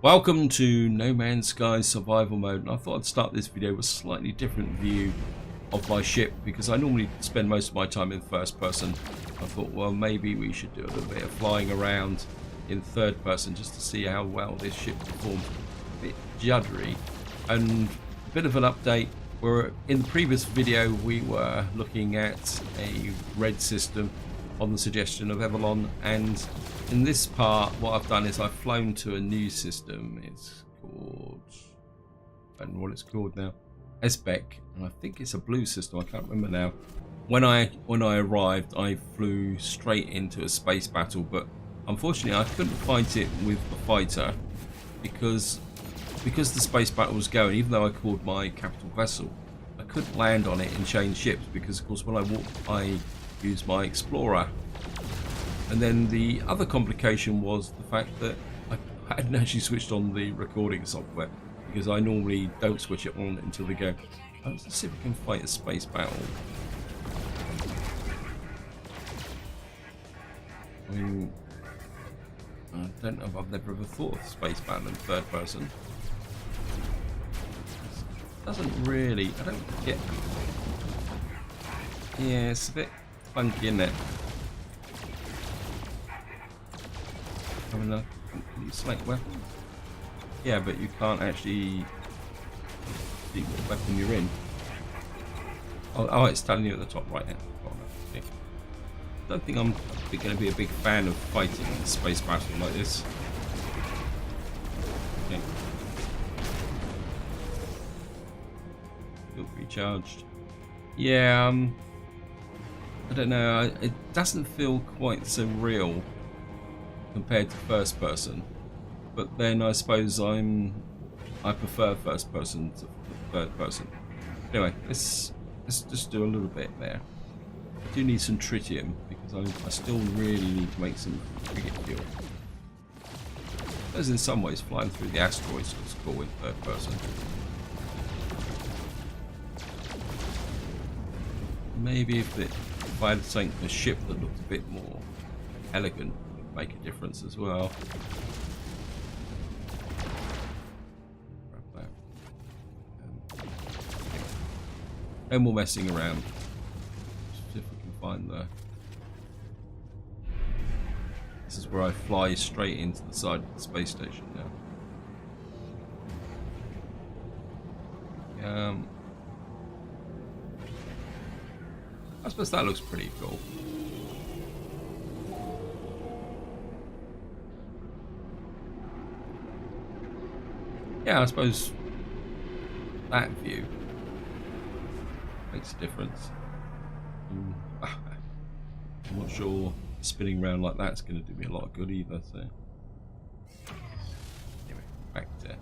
Welcome to No Man's Sky survival mode, and I thought I'd start this video with a slightly different view of my ship because I normally spend most of my time in first person. I thought, well, maybe we should do a little bit of flying around in third person just to see how well this ship performs. A bit juddery, and a bit of an update. In the previous video we were looking at a red system on the suggestion of Avalon, and in this part what I've done is I've flown to a new system. It's called, I don't know what it's called now, SBEC, and I think it's a blue system. I can't remember now. When I arrived, I flew straight into a space battle, but unfortunately I couldn't fight it with the fighter because the space battle was going. Even though I called my capital vessel, I couldn't land on it and change ships because, of course, when I walked, I used my explorer. And then the other complication was the fact that I hadn't actually switched on the recording software, because I normally don't switch it on until they go. Let's see if we can fight a space battle. I mean, I don't know if I've never ever thought of space battle in third person. It doesn't really, I don't get. Yeah, it's a bit funky, isn't it? I mean, can you select weapon? Yeah, but you can't actually see what weapon you're in. Oh, it's telling you at the top right now. I don't think I'm going to be a big fan of fighting in a space battle like this. Okay. Feel recharged. Yeah, I don't know. It doesn't feel quite so real compared to first person, but then I suppose I prefer first person to third person. Anyway, let's just do a little bit there. I do need some tritium because I still really need to make some frigate fuel. As in some ways, flying through the asteroids looks cool in third person. Maybe if I had a ship that looked a bit more elegant, it would make a difference as well. Grab that. No more messing around. See if we can find the. This is where I fly straight into the side of the space station now. I suppose that looks pretty cool. Yeah, I suppose that view makes a difference. I'm not sure spinning around like that's going to do me a lot of good either, so. Anyway, back to.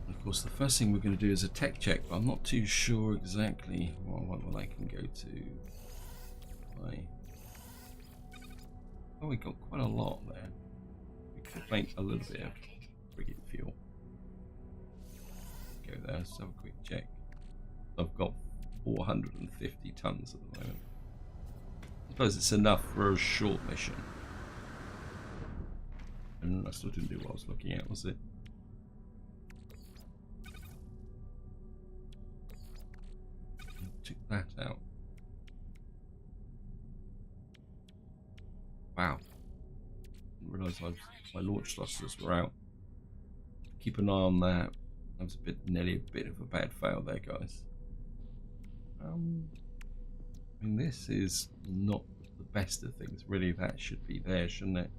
Of course, the first thing we're going to do is a tech check, but I'm not too sure exactly what I can go to. Oh, we got quite a lot there. We could make a little bit of frigate fuel. Go there, let's have a quick check. I've got 450 tons at the moment. I suppose it's enough for a short mission. And I still didn't do what I was looking at, was it? Took that out. Wow. Didn't realise my launch thrusters were out. Keep an eye on that. That was nearly a bit of a bad fail there, guys. I mean, this is not the best of things. Really, that should be there, shouldn't it?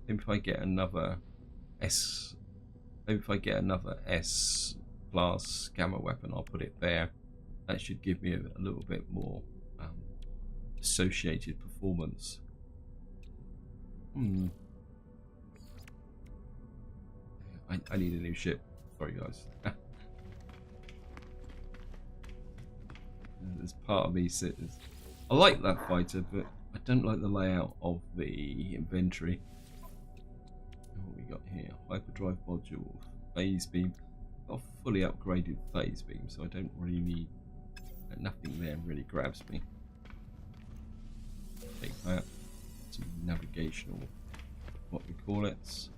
Maybe if I get another S class gamma weapon, I'll put it there. That should give me a little bit more associated performance. I need a new ship. Sorry, guys. There's part of me sits. I like that fighter, but I don't like the layout of the inventory. What we got here? Hyperdrive module, phase beam. Got a fully upgraded phase beam, so I don't really need. Nothing there really grabs me. Take that. Some navigational, what we call it.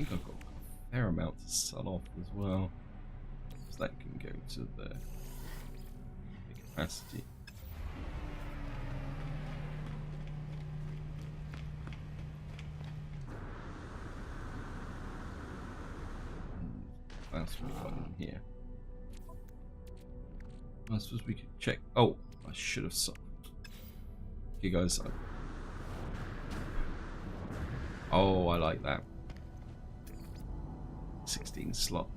think I've got a fair amount to sell off as well. So that can go to the capacity. That's what we got in here. I suppose we could check. Oh, I should have sold. Okay, guys. Oh, I like that. 16 slot.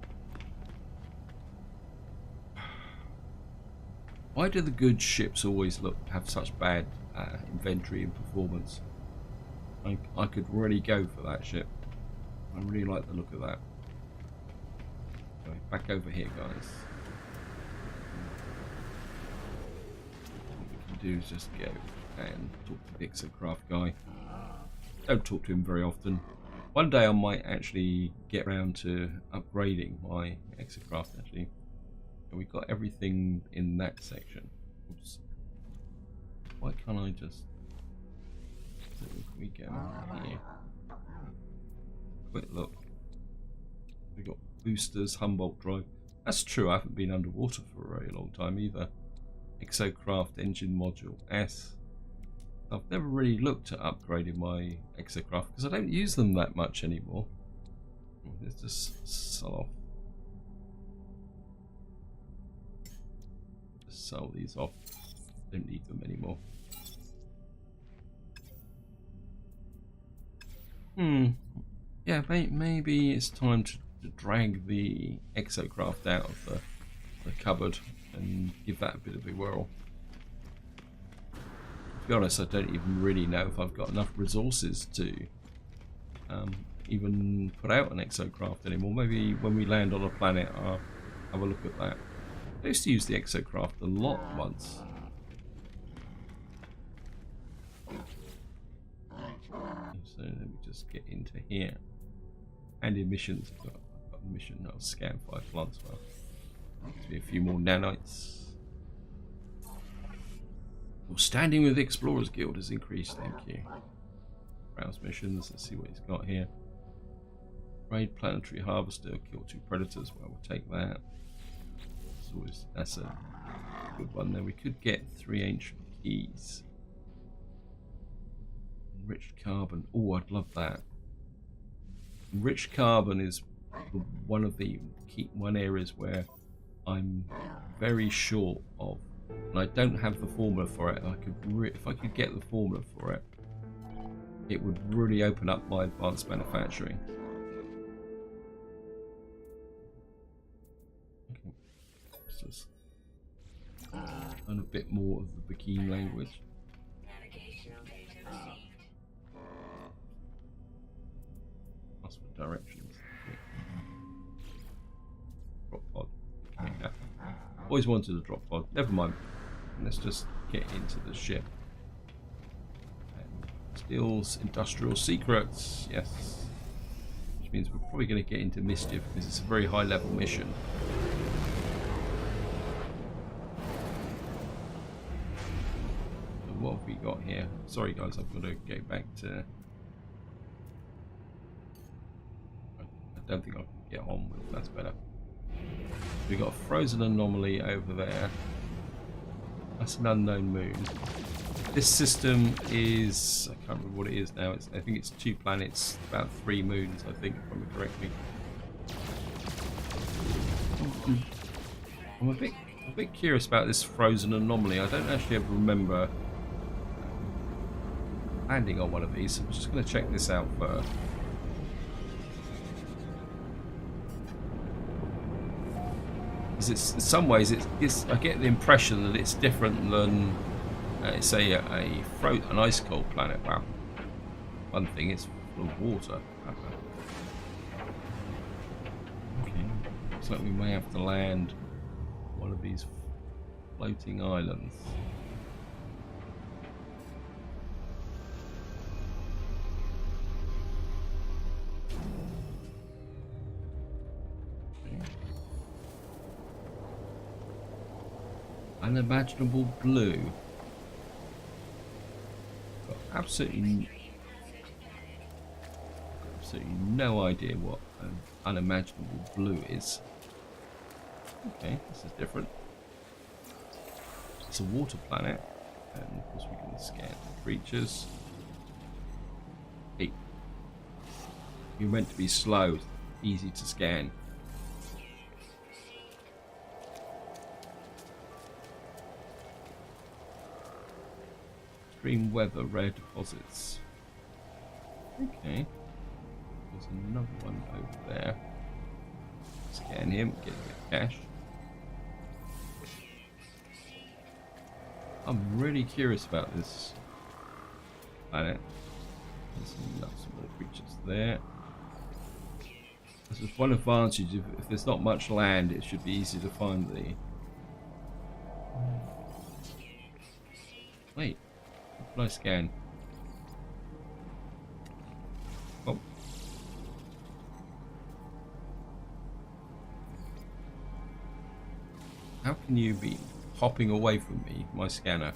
Why do the good ships always have such bad inventory and performance? I could really go for that ship. I really like the look of that. Anyway, back over here, guys. What we can do is just go and talk to the Exocraft guy. Don't talk to him very often. One day I might actually get around to upgrading my Exocraft actually. And we've got everything in that section. Oops. Why can't I just... So we go here. Quick look. We've got boosters, Humboldt drive. That's true, I haven't been underwater for a very long time either. Exocraft engine module S. I've never really looked at upgrading my Exocraft because I don't use them that much anymore. Let's just sell off. Just sell these off. Don't need them anymore. Yeah, maybe it's time to drag the Exocraft out of the cupboard and give that a bit of a whirl. To be honest, I don't even really know if I've got enough resources to even put out an Exocraft anymore. Maybe when we land on a planet, I'll have a look at that. I used to use the Exocraft a lot once. So let me just get into here. And emissions. I've got a mission. I'll scan 5 plants. Well, to be a few more nanites. Well, standing with the Explorers Guild has increased. Thank you. Browse missions. Let's see what he's got here. Raid planetary harvester. Kill 2 predators. Well, we'll take that. That's a good one. There we could get 3 ancient keys. Enriched carbon. Oh, I'd love that. Enriched carbon is one of the key areas where I'm very short of, and I don't have the formula for it. If I could get the formula for it, it would really open up my advanced manufacturing. Okay. Let's just learn a bit more of the Vulkan language. Ask for directions. Drop pod. Yeah. Always wanted a drop pod. Never mind. Let's just get into the ship. Steals industrial secrets. Yes. Which means we're probably going to get into mischief because it's a very high level mission. So what have we got here? Sorry guys, I've got to go back to... I don't think I can get on with that's better. We've got a frozen anomaly over there. That's an unknown moon. This system is, I can't remember what it is now. I think it's 2 planets, about 3 moons, I think, if I remember correctly. I'm a bit curious about this frozen anomaly. I don't actually ever remember landing on one of these, so I'm just going to check this out first. It's, in some ways, I get the impression that it's different than, say, an ice cold planet. Wow. One thing, it's full of water. Okay. Looks like we may have to land one of these floating islands. Unimaginable blue. Got absolutely absolutely no idea what an unimaginable blue is. Okay, this is different. It's a water planet, and of course we can scan the creatures. Hey, you're meant to be slow, easy to scan. Extreme weather, rare deposits. Okay, there's another one over there. Scan him, get a bit of cash. I'm really curious about this planet. There's some more creatures there. This is one advantage. If there's not much land, it should be easy to find the... Wait, what can I scan? Oh. How can you be hopping away from me, my scanner?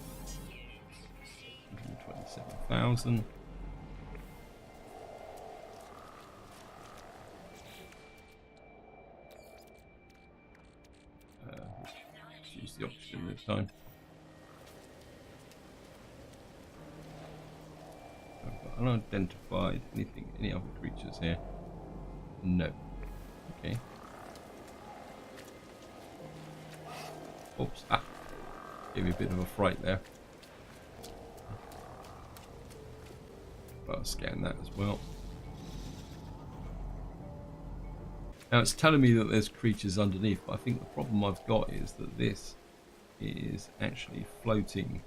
127,000. Let's use the oxygen this time. I've got unidentified anything, any other creatures here? No. Okay. Oops. Ah. Gave me a bit of a fright there. I'll scan that as well. Now it's telling me that there's creatures underneath, but I think the problem I've got is that this is actually floating.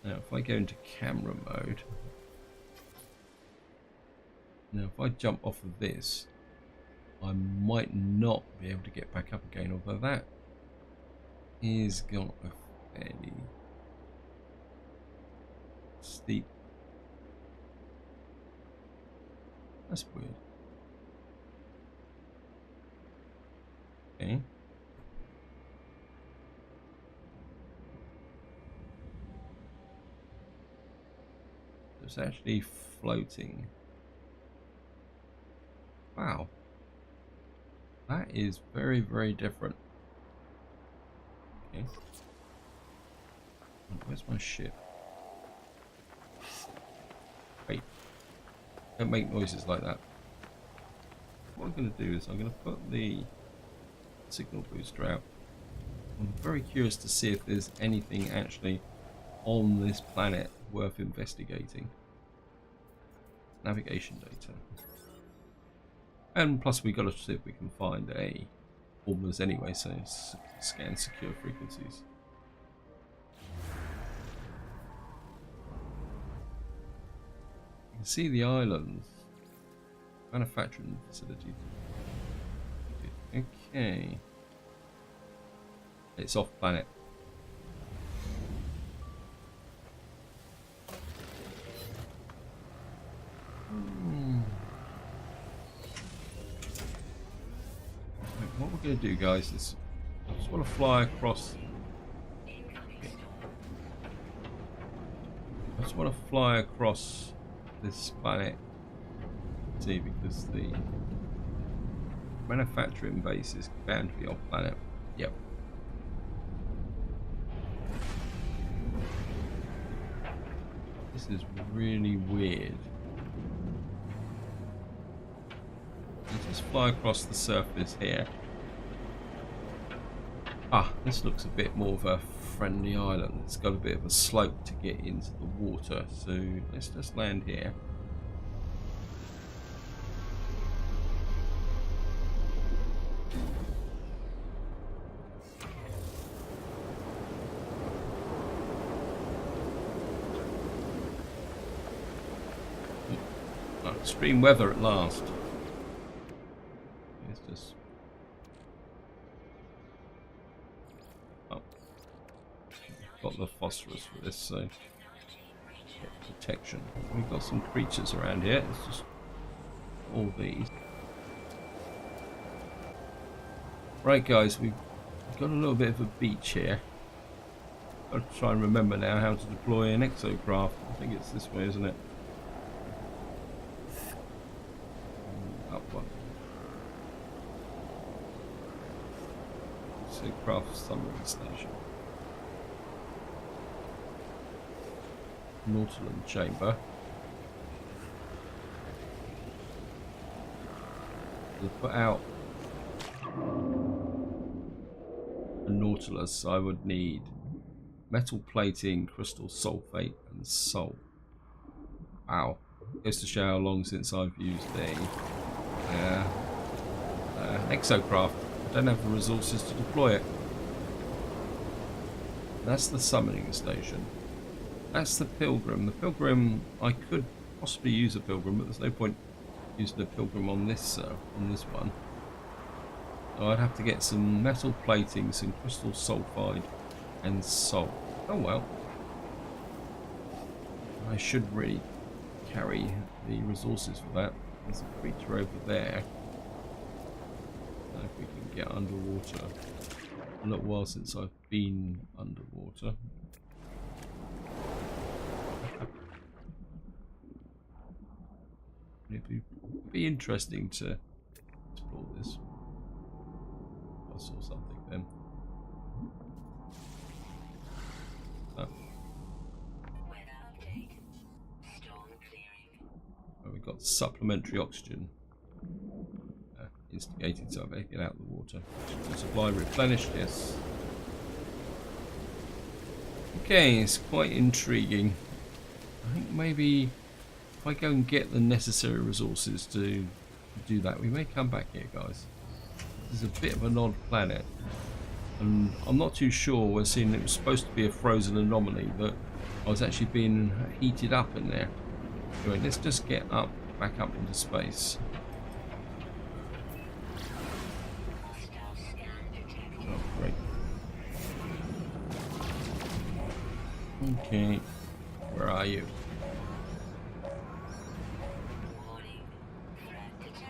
Now if I go into camera mode, now if I jump off of this, I might not be able to get back up again, although that is got a fairly steep. That's weird. Okay. It's actually floating. Wow. That is very, very different. Okay. Where's my ship? Wait. Don't make noises like that. What I'm going to do is I'm going to put the signal booster out. I'm very curious to see if there's anything actually on this planet worth investigating. Navigation data. And plus we got to see if we can find a formers anyway, so scan secure frequencies. You can see the islands. Manufacturing facility. Okay. It's off planet. What we're going to do, guys, is I just want to fly across. I just want to fly across this planet. See, because the manufacturing base is bound to be off planet. Yep. This is really weird. Let's just fly across the surface here. Ah, this looks a bit more of a friendly island. It's got a bit of a slope to get into the water, so let's just land here. Extreme weather at last. It's just... Oh. Got the phosphorus for this, so... Get protection. We've got some creatures around here. It's just... all these. Right guys, we've got a little bit of a beach here. Got to try and remember now how to deploy an exocraft. I think it's this way, isn't it? Exocraft submarine station. Nautilus chamber. To put out a Nautilus, I would need metal plating, crystal sulfate, and salt. Wow. Goes to show how long since I've used a exocraft. I don't have the resources to deploy it. That's the summoning station. That's the Pilgrim. The Pilgrim, I could possibly use a Pilgrim, but there's no point using the Pilgrim on this one. So I'd have to get some metal plating, some crystal sulfide, and salt. Oh well. I should really carry the resources for that. There's a creature over there. If we can get underwater. A little while since I've been underwater. It'd be interesting to explore this. I saw something then. Oh, we've got supplementary oxygen. Instigated, so I better get out of the water. Supply replenished, yes. Okay, it's quite intriguing. I think maybe if I go and get the necessary resources to do that, we may come back here, guys. This is a bit of an odd planet, and I'm not too sure. We're seeing it was supposed to be a frozen anomaly, but I was actually being heated up in there. Anyway, let's just get back up into space. Oh, great. Okay, where are you?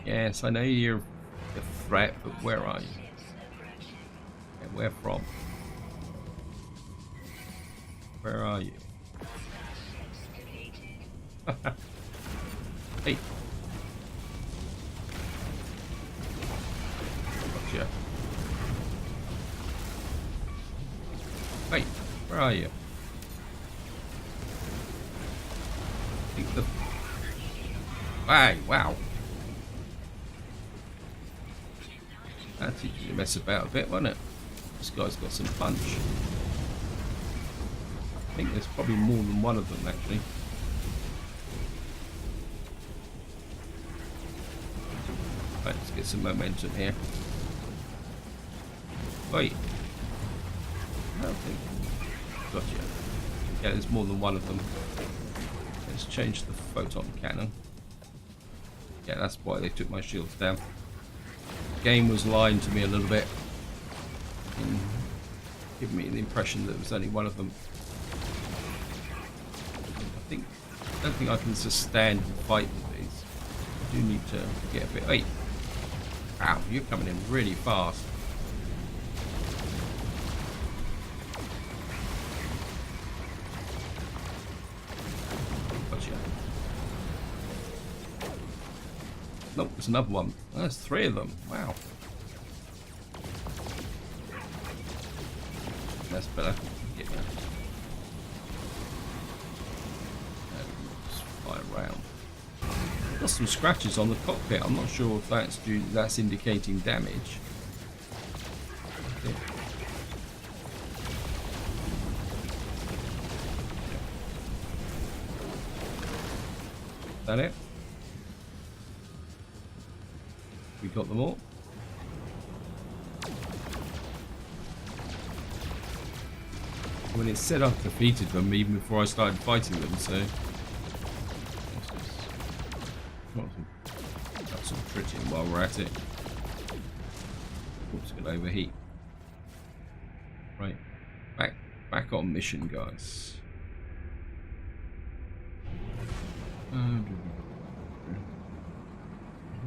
Yes, I know you're a threat, but where are you? And where from? Where are you? Hey. Gotcha. Wait, where are you? Hey, wow. That teaches you to mess about a bit, wasn't it? This guy's got some punch. I think there's probably more than one of them, actually. Right, let's get some momentum here. Wait. I don't think. Gotcha. Yeah, there's more than one of them. Let's change the photon cannon. Yeah, that's why they took my shields down. The game was lying to me a little bit, and giving me the impression that there was only one of them. I don't think I can sustain and fight with these. I do need to get a bit. Wait! Wow, you're coming in really fast. Gotcha. Nope, there's another one. Oh, there's three of them. Wow. That's better. Get that. Just fly around. Got some scratches on the cockpit. I'm not sure if that's indicating damage. Okay. Is that it? We got them all. When it said I've defeated them even before I started fighting them, so got some tritium while we're at it. Oops, gonna overheat. Right, back on mission, guys.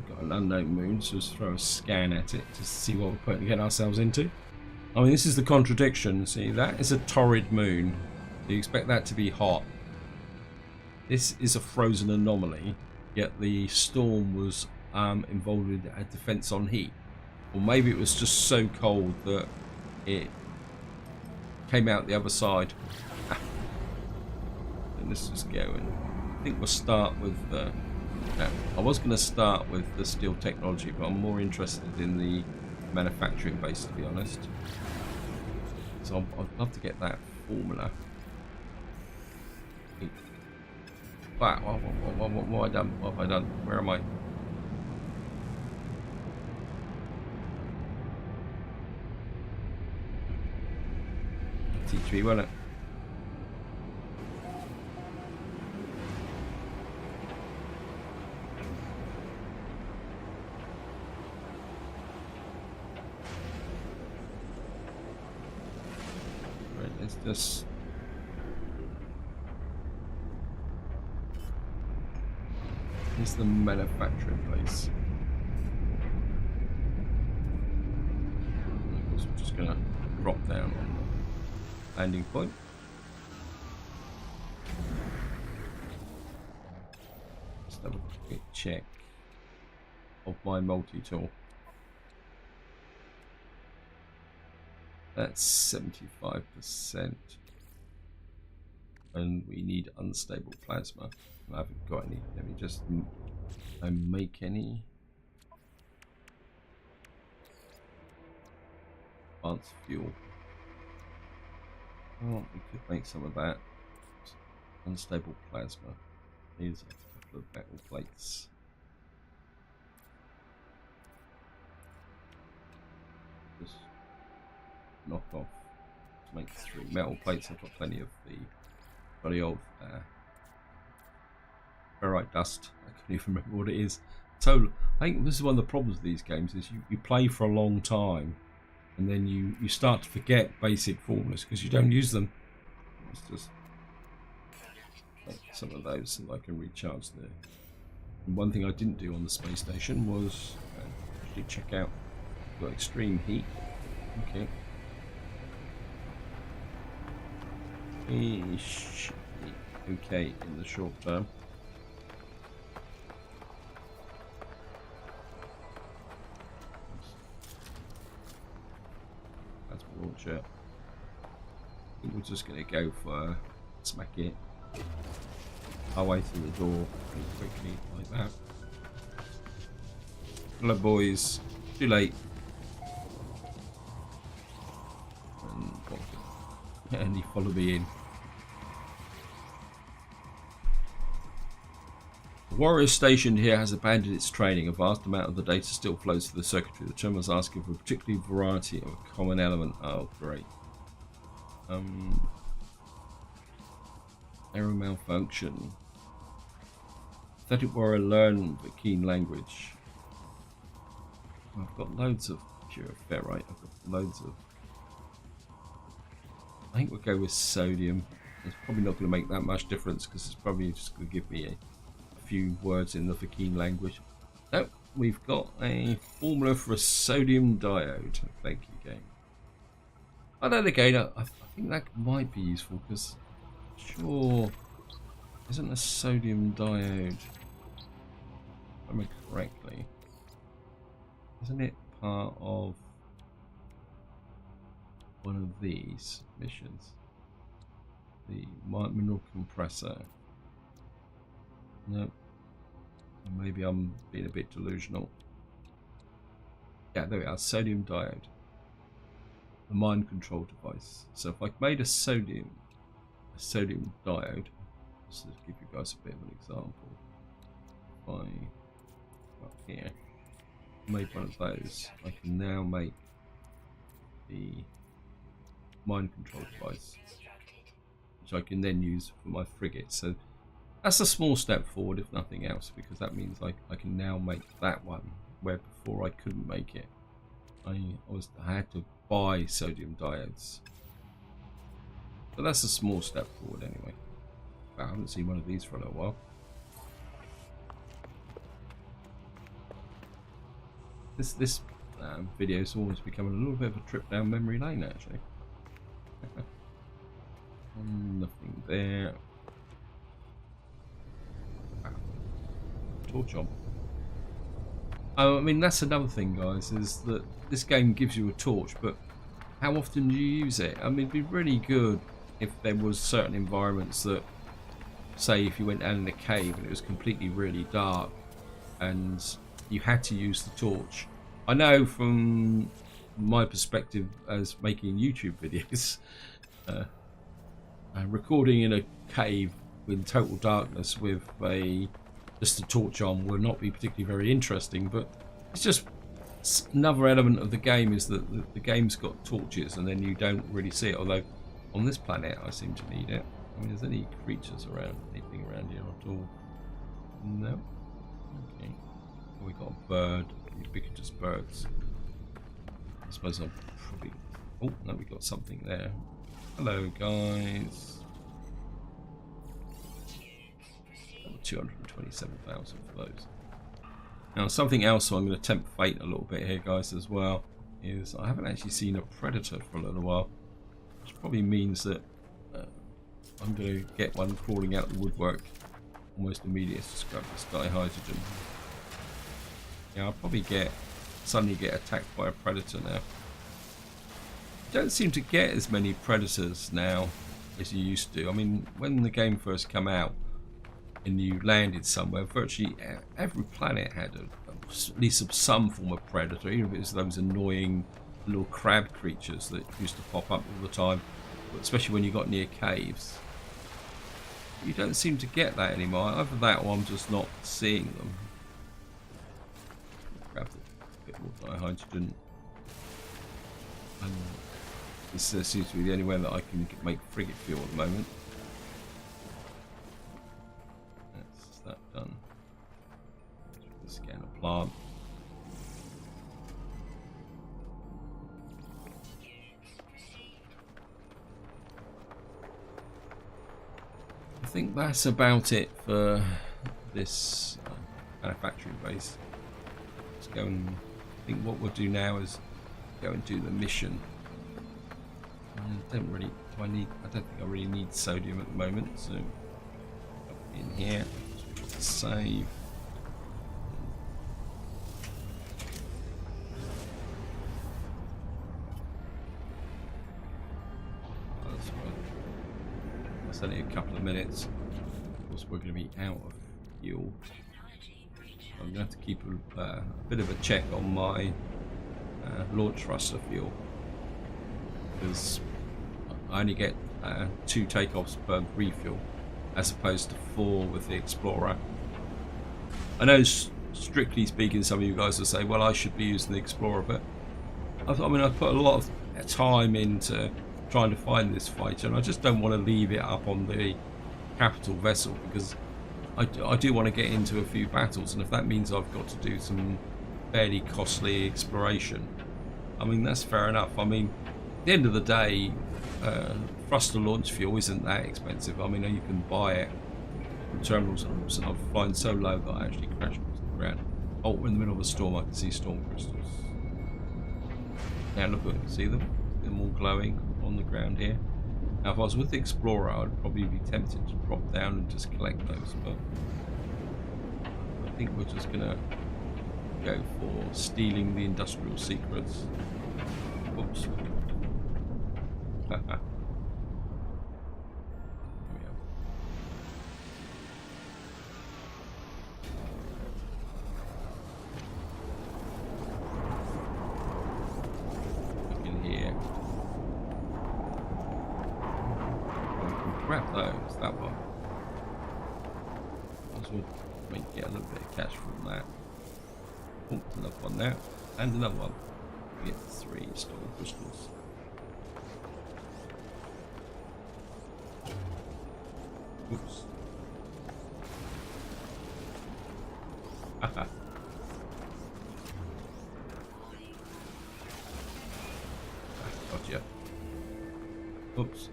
Got an unknown moon, so let's throw a scan at it to see what we're putting ourselves into. I mean, this is the contradiction. See, that is a torrid moon. You expect that to be hot. This is a frozen anomaly, yet the storm was involved with a defense on heat. Or maybe it was just so cold that it came out the other side. And this is going. I think we'll start with the. No, I was going to start with the steel technology, but I'm more interested in the manufacturing base, to be honest. So I'd love to get that formula. Wow, what have I done? What have I done? Where am I? Teach me, won't it? Right, let's just. Here's the manufacturing base. Of course, we're just gonna drop down on the landing point. Just have a quick check of my multi-tool. That's 75%. And we need unstable plasma. I haven't got any. Let me just make any. Advanced fuel. Well, we could make some of that. Unstable plasma. Here's a couple of metal plates. Just knock off to make 3 metal plates. I've got plenty of the bloody old ferrite dust. I can't even remember what it is. So I think this is one of the problems with these games is you play for a long time and then you start to forget basic formulas because you don't use them. Let's just make some of those so that I can recharge there. And one thing I didn't do on the space station was actually check out the extreme heat. Okay. It should be okay in the short term. That's my launcher. I think we're just going to go for smack it our way through the door pretty quickly like that. Hello boys, too late. And he followed me in. The warrior stationed here has abandoned its training. A vast amount of the data still flows through the circuitry. The terminal is asking for a particular variety of a common element. Oh, great. Error malfunction. Pathetic warrior learn the keen language. I've got loads of pure ferrite. I've got loads of. I think we'll go with sodium. It's probably not going to make that much difference because it's probably just going to give me a few words in the Vulkan language. Oh, we've got a formula for a sodium diode. Thank you, game. And then again, I think that might be useful because, sure, isn't a sodium diode, if I remember correctly, isn't it part of one of these missions? The mineral compressor. No, maybe I'm being a bit delusional. Yeah, there we are. Sodium diode, the mind control device. So if I made a sodium diode, just to give you guys a bit of an example, if I up here made one of those, I can now make the mind control device, which I can then use for my frigate. So that's a small step forward, if nothing else, because that means I can now make that one where before I couldn't make it. I had to buy sodium diodes. But that's a small step forward anyway. I haven't seen one of these for a little while. This video is almost becoming a little bit of a trip down memory lane, actually. Nothing there. Torch on. I mean, that's another thing, guys, is that this game gives you a torch, but how often do you use it? I mean, it'd be really good if there was certain environments that, say, if you went down in a cave and it was completely really dark and you had to use the torch. I know from my perspective as making YouTube videos, recording in a cave in total darkness with just a torch on will not be particularly very interesting, but it's just another element of the game is that the game's got torches and then you don't really see it, although on this planet I seem to need it. I mean, is there any creatures around, anything around here at all? No. Okay. Well, we got a bird. Ubiquitous birds. I suppose I'll probably... Oh, no, we got something there. Hello, guys. 227,000 for those. Now, something else, so I'm going to tempt fate a little bit here, guys, as well, is I haven't actually seen a predator for a little while, which probably means that I'm going to get one crawling out the woodwork almost immediately. Just grab this guy hydrogen. Yeah, I'll probably suddenly get attacked by a predator now. You don't seem to get as many predators now as you used to. I mean, when the game first came out and you landed somewhere, virtually every planet had at least some form of predator, even if it was those annoying little crab creatures that used to pop up all the time, but especially when you got near caves. You don't seem to get that anymore. Either that or I'm just not seeing them. Grab a bit more hydrogen. This seems to be the only way that I can make frigate fuel at the moment. That's that done. Scan a plant. I think that's about it for this manufacturing base. Let's go and I think what we'll do now is go and do the mission. I don't think I really need sodium at the moment, so in here, save. That's only a couple of minutes. Of course, we're going to be out of fuel. I'm going to have to keep a bit of a check on my launch thruster fuel, because I only get 2 takeoffs per refuel as opposed to 4 with the Explorer. I know, strictly speaking, some of you guys will say, well, I should be using the Explorer, but I mean, I put a lot of time into trying to find this fighter, and I just don't want to leave it up on the capital vessel, because I do want to get into a few battles, and if that means I've got to do some fairly costly exploration, I mean, that's fair enough. I mean, at the end of the day, thruster launch fuel isn't that expensive. I mean, you can buy it from terminals, and I'm flying so low that I actually crash to the ground. Oh, we're in the middle of a storm. I can see storm crystals. Now look, see them? They're all glowing on the ground here. Now, if I was with the Explorer, I'd probably be tempted to drop down and just collect those, but I think we're just gonna go for stealing the industrial secrets. Whoops. There we go. Look in here. We can grab those, that one. As well, might get a little bit of cash from that. Oh, another one there. And another one. We get 3 storm crystals. Oops. Haha. Gotcha. Oops.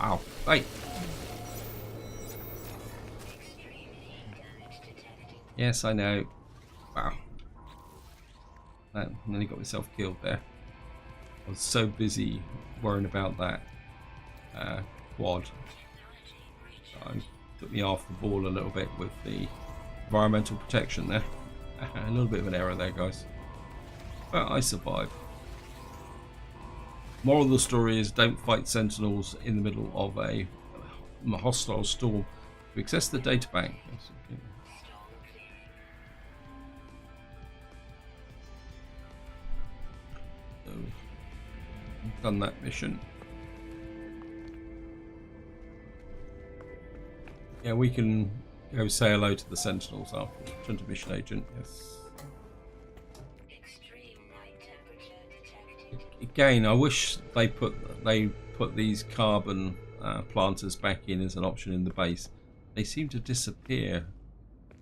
Ow. Hey. Yes, I know. Wow. I nearly got myself killed there. I was so busy worrying about that quad took me off the ball a little bit with the environmental protection there. A little bit of an error there, guys. But I survived. Moral of the story is don't fight sentinels in the middle of a hostile storm to access the data bank. So, I've done that mission. Yeah, we can go say hello to the sentinels after. Turn to mission agent. Yes. Again, I wish they put these carbon planters back in as an option in the base. They seem to disappear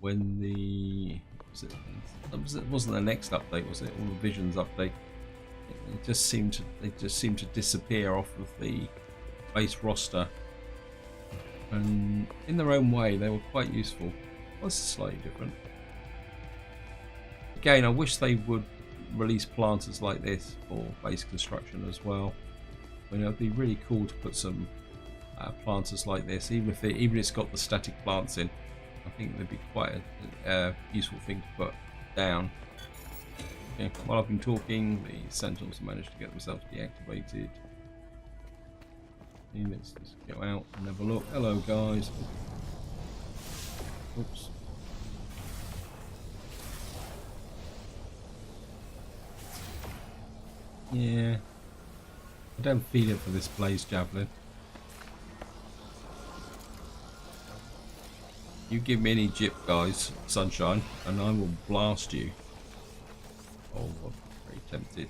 when the it wasn't the next update, was it? Or the Visions update. They just seem to disappear off of the base roster. And in their own way, they were quite useful. Well, this is slightly different. Again, I wish they would release planters like this for base construction as well. I mean, it would be really cool to put some planters like this, even if it's got the static plants in. I think they'd be quite a useful thing to put down. Okay, while I've been talking, the sentinels have managed to get themselves deactivated. Let's just go out and have a look. Hello, guys. Oops. Yeah. I don't feel it for this blaze javelin. You give me any jip, guys, sunshine, and I will blast you. Oh, I'm very tempted.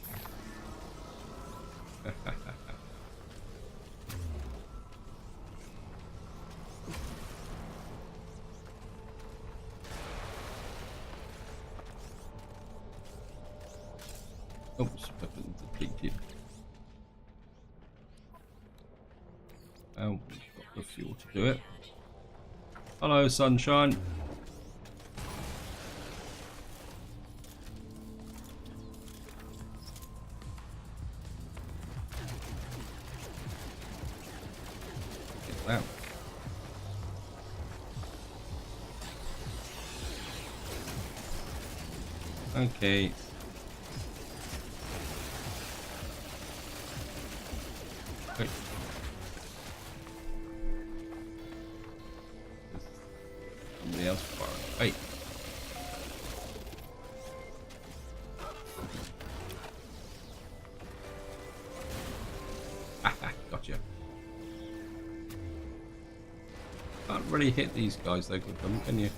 Oops, weapon depleted. Oh, we've got the fuel to do it. Hello, sunshine. Get that. Okay. Wait. Somebody else firing. Hey. Gotcha. Can't really hit these guys though with them, can you?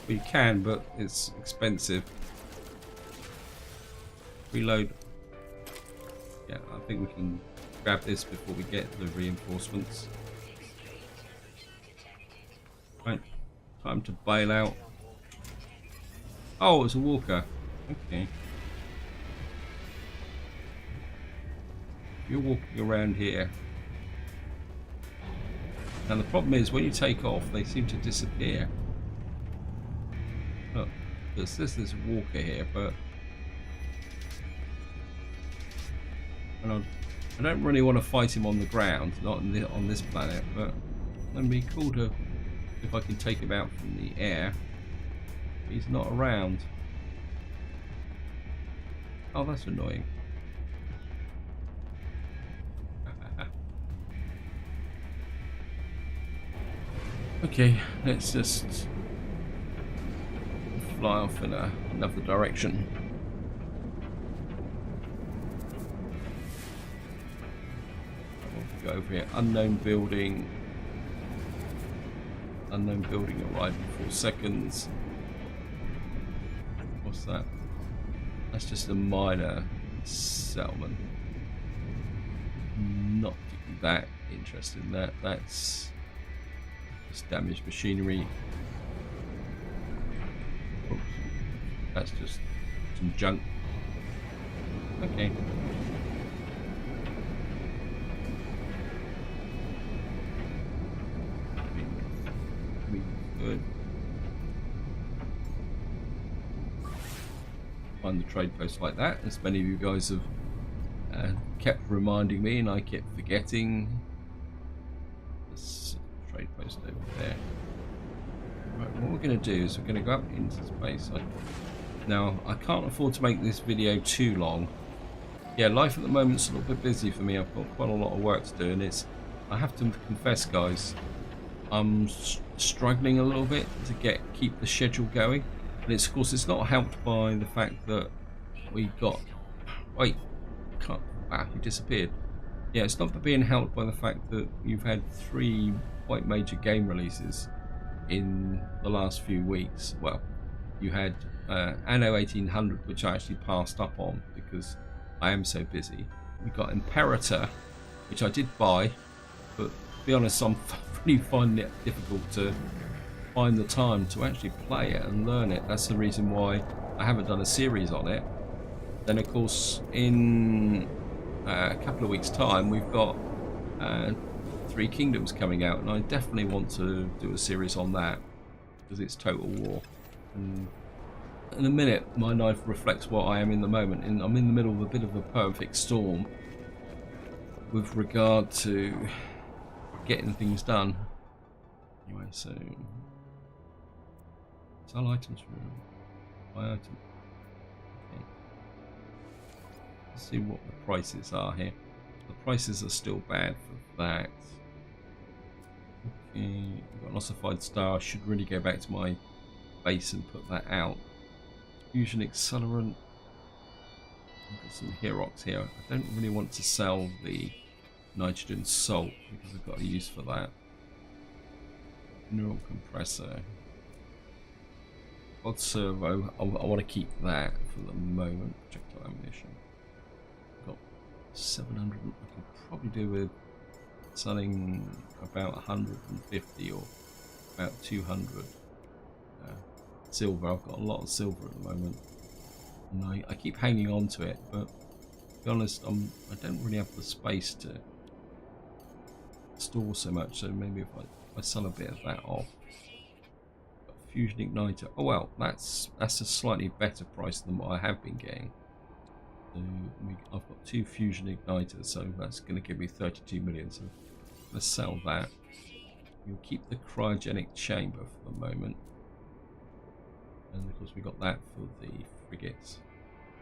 We can, but it's expensive. Reload. Yeah, I think we can grab this before we get the reinforcements. Right, time to bail out. Oh, it's a walker. Okay. You're walking around here. And the problem is when you take off, they seem to disappear. Look, there's this walker here, but I don't really want to fight him on the ground, not on this planet, but it'd be cool to if I can take him out from the air. He's not around. Oh, that's annoying. Okay, let's just fly off in another direction. Go over here. Unknown building. Unknown building arrived in 4 seconds. What's that? That's just a minor settlement. Not that interested in that. That's just damaged machinery. Oops. That's just some junk. Okay. Good. Find the trade post like that, as many of you guys have kept reminding me, and I kept forgetting. This trade post over there. Right, what we're going to do is we're going to go up into space. Now, I can't afford to make this video too long. Yeah, life at the moment's a little bit busy for me. I've got quite a lot of work to do, and I have to confess, guys, I'm struggling a little bit to keep the schedule going. And of course, it's not helped by the fact that we got... Wait, wow, he disappeared. Yeah, it's not being helped by the fact that you've had 3 quite major game releases in the last few weeks. Well, you had Anno 1800, which I actually passed up on because I am so busy. We got Imperator, which I did buy, but to be honest, I'm really finding it difficult to find the time to actually play it and learn it. That's the reason why I haven't done a series on it. Then, of course, in a couple of weeks' time, we've got 3 Kingdoms coming out, and I definitely want to do a series on that because it's Total War. And in a minute, my life reflects what I am in the moment. I'm in the middle of a bit of a perfect storm with regard to getting things done. Anyway, so sell items for buy item. Okay. Let's see what the prices are here. The prices are still bad for that. Okay, we've got an ossified star. I should really go back to my base and put that out. Fusion accelerant. I've got some Herox here. I don't really want to sell the nitrogen salt because I've got a use for that. Neural compressor. Pod servo. I want to keep that for the moment. Projectile ammunition. Got 700. I could probably do with selling about 150 or about 200. Silver. I've got a lot of silver at the moment, and I keep hanging on to it, but to be honest, I don't really have the space to store so much. So maybe if I sell a bit of that off. Got fusion igniter. Oh well, that's a slightly better price than what I have been getting. So I've got 2 fusion igniters, so that's going to give me 32 million. So let's sell that. We'll keep the cryogenic chamber for the moment. And of course we got that for the frigates.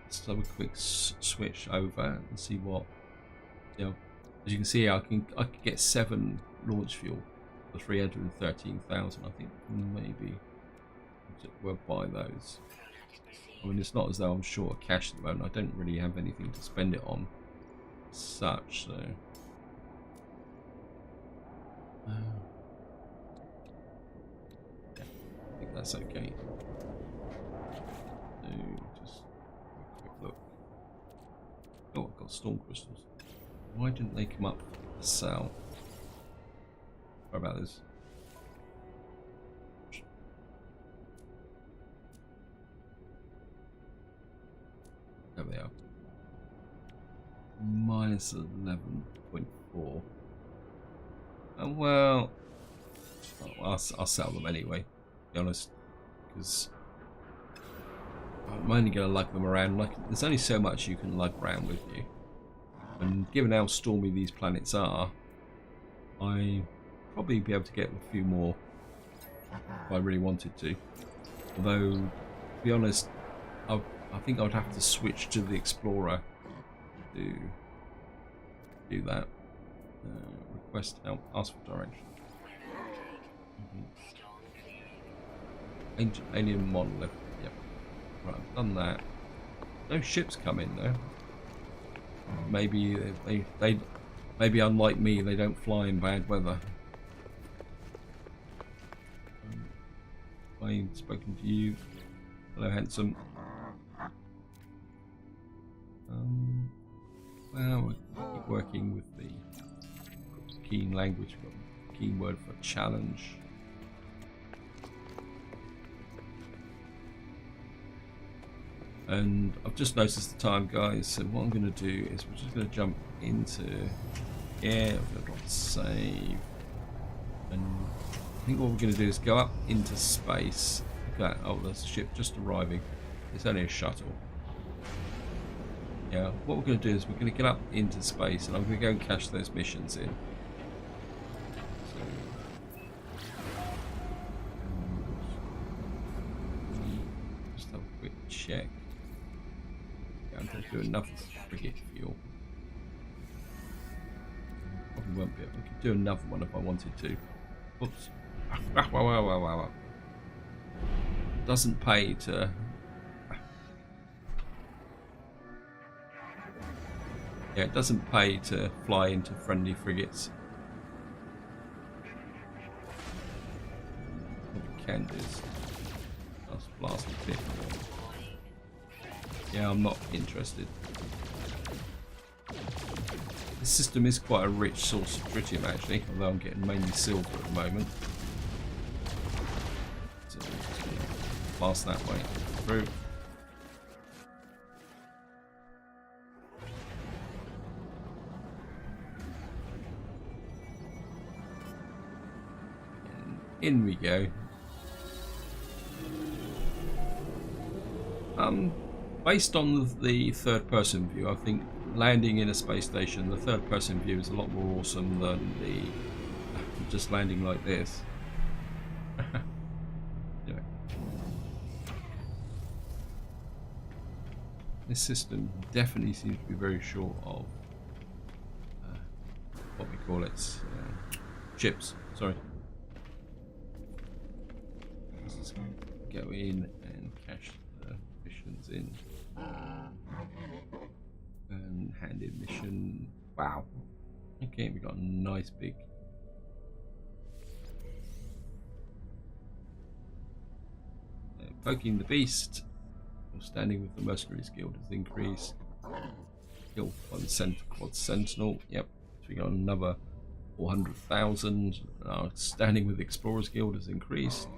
Let's have a quick switch over and see what, you know, as you can see, I could get 7 launch fuel for 313,000. I think maybe we'll buy those. I mean, it's not as though I'm short of cash at the moment. I don't really have anything to spend it on as such, so I think that's okay. Just a quick look. Oh, I've got storm crystals. Why didn't they come up to sell? Sorry about this. There they are. Minus 11.4. Oh, well, I'll sell them anyway, to be honest, because I'm only going to lug them around. Like, there's only so much you can lug around with you, and given how stormy these planets are, I probably be able to get a few more if I really wanted to. Although, to be honest, I think I'd have to switch to the Explorer to do that. Request help, ask for direction. Alien monolith. Yep. Right, I've done that. No ships come in though. Maybe they maybe unlike me, they don't fly in bad weather. I've spoken to you. Hello, handsome. Well, we keep working with the keen language. We've got a keen word for challenge. And I've just noticed the time, guys, so what I'm going to do is we're just going to jump into here. We're going to save, and I think what we're going to do is go up into space. Look at that. Oh, there's a ship just arriving. It's only a shuttle. Yeah, what we're going to do is we're going to get up into space, and I'm going to go and cash those missions in. So check. Yeah, I'm going to do another frigate fuel. Probably won't be able. I could do another one if I wanted to. Oops. Wow. Doesn't pay to. Yeah, it doesn't pay to fly into friendly frigates. What we can do is just blast a bit. Yeah, I'm not interested. This system is quite a rich source of tritium actually, although I'm getting mainly silver at the moment. So I'm just going to blast that way through. And in we go. Based on the third-person view, I think landing in a space station, the third-person view is a lot more awesome than the just landing like this. Anyway. This system definitely seems to be very short of what we call it, chips. Sorry. Let's just go in and cache the missions in. And hand in mission. Wow. Okay, we got a nice big. Poking the beast. Or standing with the Mercenaries Guild has increased. Kill one quad sentinel. Yep. So we got another 400,000. Standing with the Explorers Guild has increased.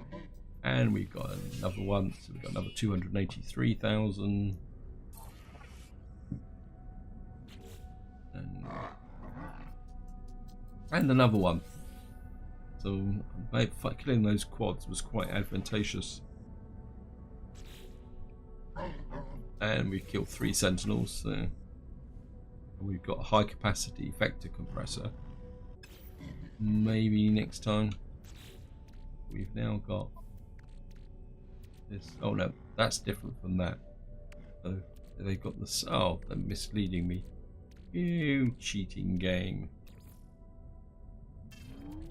And we've got another one. So we've got another 283,000. And another one. So killing those quads was quite advantageous. And we've killed 3 sentinels. So we've got a high capacity vector compressor. Maybe next time. We've now got this. Oh no, that's different from that. So they've got this. Oh, they're misleading me. You cheating game.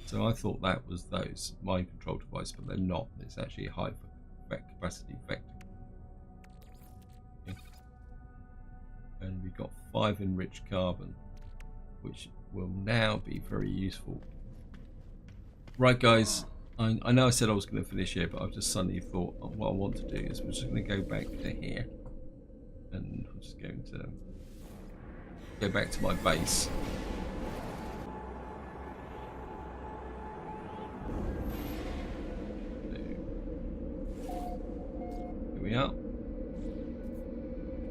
So I thought that was those mind control device, but they're not. It's actually a high capacity vector. Okay. And we've got 5 enriched carbon, which will now be very useful. Right, guys. I know I said I was going to finish here, but I've just suddenly thought what I want to do is we're just going to go back to here, and I'm just going to go back to my base. We are.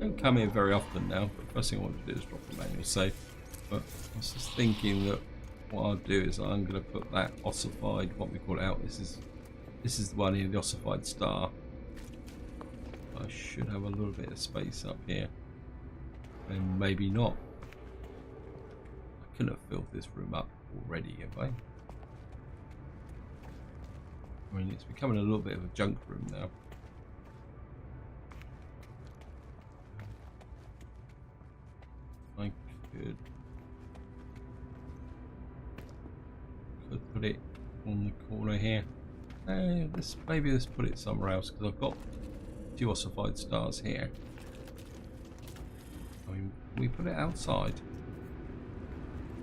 Don't come here very often now, but the first thing I want to do is drop the manual save. But I was just thinking that what I'll do is I'm going to put that ossified, what we call it out. This is the one here, the ossified star. I should have a little bit of space up here, and maybe not. I couldn't have filled this room up already, have I? I mean, it's becoming a little bit of a junk room now. I could put it on the corner here. Maybe let's put it somewhere else, because I've got 2 ossified stars here. I mean, we put it outside.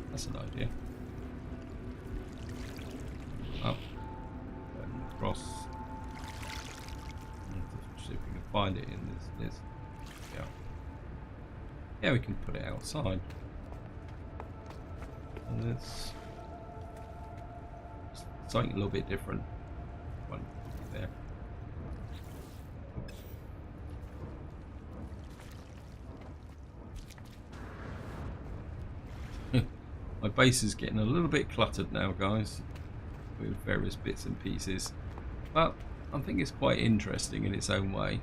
That's an idea. Up and across. See if we can find it in this. Yeah. Yeah, we can put it outside. And it's something a little bit different. One there. My base is getting a little bit cluttered now, guys, with various bits and pieces, but I think it's quite interesting in its own way.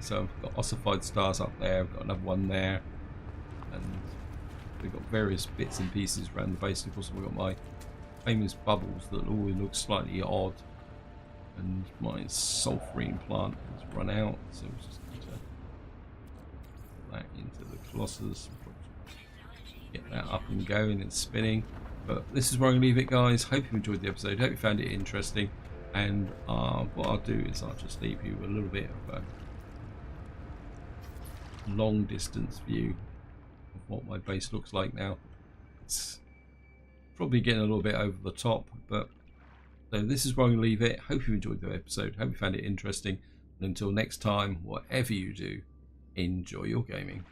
So I've got ossified stars up there, I've got another one there, and we've got various bits and pieces around the base. Of course, we've got my famous bubbles that always look slightly odd. And my sulfurine plant has run out, so we're just going to put that into the Colossus. Get that up and going and spinning. But this is where I'm going to leave it, guys. Hope you enjoyed the episode. Hope you found it interesting. And what I'll do is I'll just leave you a little bit of a long distance view of what my base looks like now. It's probably getting a little bit over the top, but so this is where I'm going to leave it. Hope you enjoyed the episode. Hope you found it interesting. And until next time, whatever you do, enjoy your gaming.